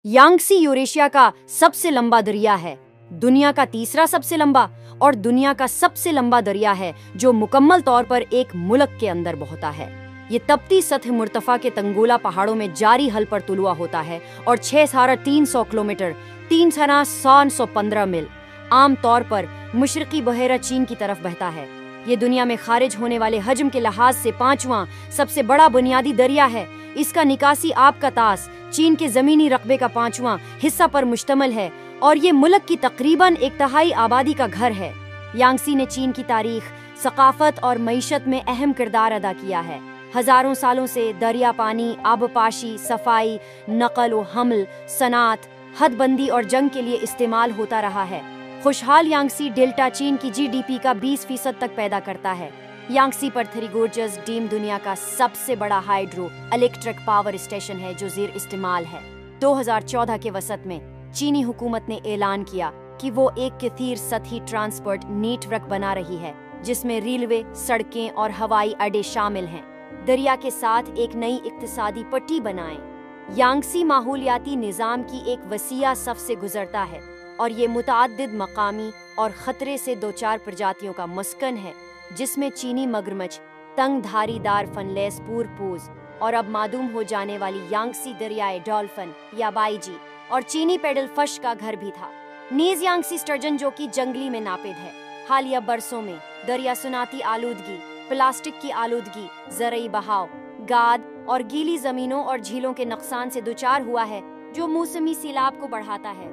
Yangtze Eurasia का सबसे लंबा दरिया है, दुनिया का तीसरा सबसे लंबा और दुनिया का सबसे लंबा दरिया है जो मुकम्मल तौर पर एक मुल्क के अंदर बहता है। ये तपती सतह मुर्तफा के तंगुला पहाड़ों में जारी हल पर तुलुआ होता है और 6,300 किलोमीटर 3,715 मील आम तौर पर मशरकी बहेरा चीन की तरफ बहता है। ये दुनिया में खारिज होने वाले हजम के लिहाज से 5वां सबसे बड़ा बुनियादी दरिया है। इसका निकासी आब का तास चीन के जमीनी रकबे का 5वां हिस्सा पर मुश्तमिल है और ये मुल्क की तकरीबन 1/3 आबादी का घर है। यांगसी ने चीन की तारीख, सकाफत और मईशत में अहम किरदार अदा किया है। हजारों सालों से दरिया पानी, आबपाशी, सफाई, नकल व हमल, सनात, हदबंदी और जंग के लिए इस्तेमाल होता रहा है। खुशहाल यांगसी डेल्टा चीन की GDP का 20% तक पैदा करता है। यांगसी पर थ्री गोर्जेस डैम दुनिया का सबसे बड़ा हाइड्रो इलेक्ट्रिक पावर स्टेशन है जो ज़ेर इस्तेमाल है। 2014 के वसत में चीनी हुकूमत ने ऐलान किया कि वो एक कथीर सतही ट्रांसपोर्ट नेटवर्क बना रही है जिसमें रेलवे, सड़कें और हवाई अड्डे शामिल हैं। दरिया के साथ एक नई इक्तिसादी पट्टी बनाएं। यांगसी माहौलियाती निज़ाम की एक वसीया सफ से गुजरता है और ये मुतअद्दिद मकामी और खतरे से 2-4 प्रजातियों का मस्कन है, जिसमें चीनी मगरमच्छ, तंग धारीदार फनलेस पूरपूज और अब मादूम हो जाने वाली यांगसी दरियाई डॉल्फिन या बाईजी और चीनी पेडल फश का घर भी था। नीज यांगसी स्टर्जन जो कि जंगली में नापिद है। हालिया बरसों में दरिया सुनाती आलूदगी, प्लास्टिक की आलूदगी, ज़रई बहाव, गाद और गीली जमीनों और झीलों के नुकसान से दुचार हुआ है जो मौसमी सैलाब को बढ़ाता है।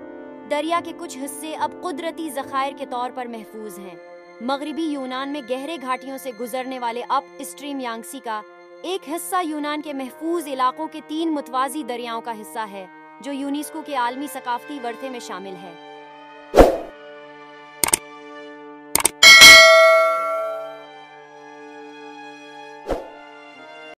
दरिया के कुछ हिस्से अब कुदरती ज़खायर के तौर पर महफूज हैं। मगरिबी यूनान में गहरे घाटियों से गुजरने वाले अप स्ट्रीम यांगसी का एक हिस्सा यूनान के महफूज इलाकों के 3 मुतवाजी दरियाओं का हिस्सा है जो यूनेस्को के आलमी सकाफती वर्थे में शामिल है।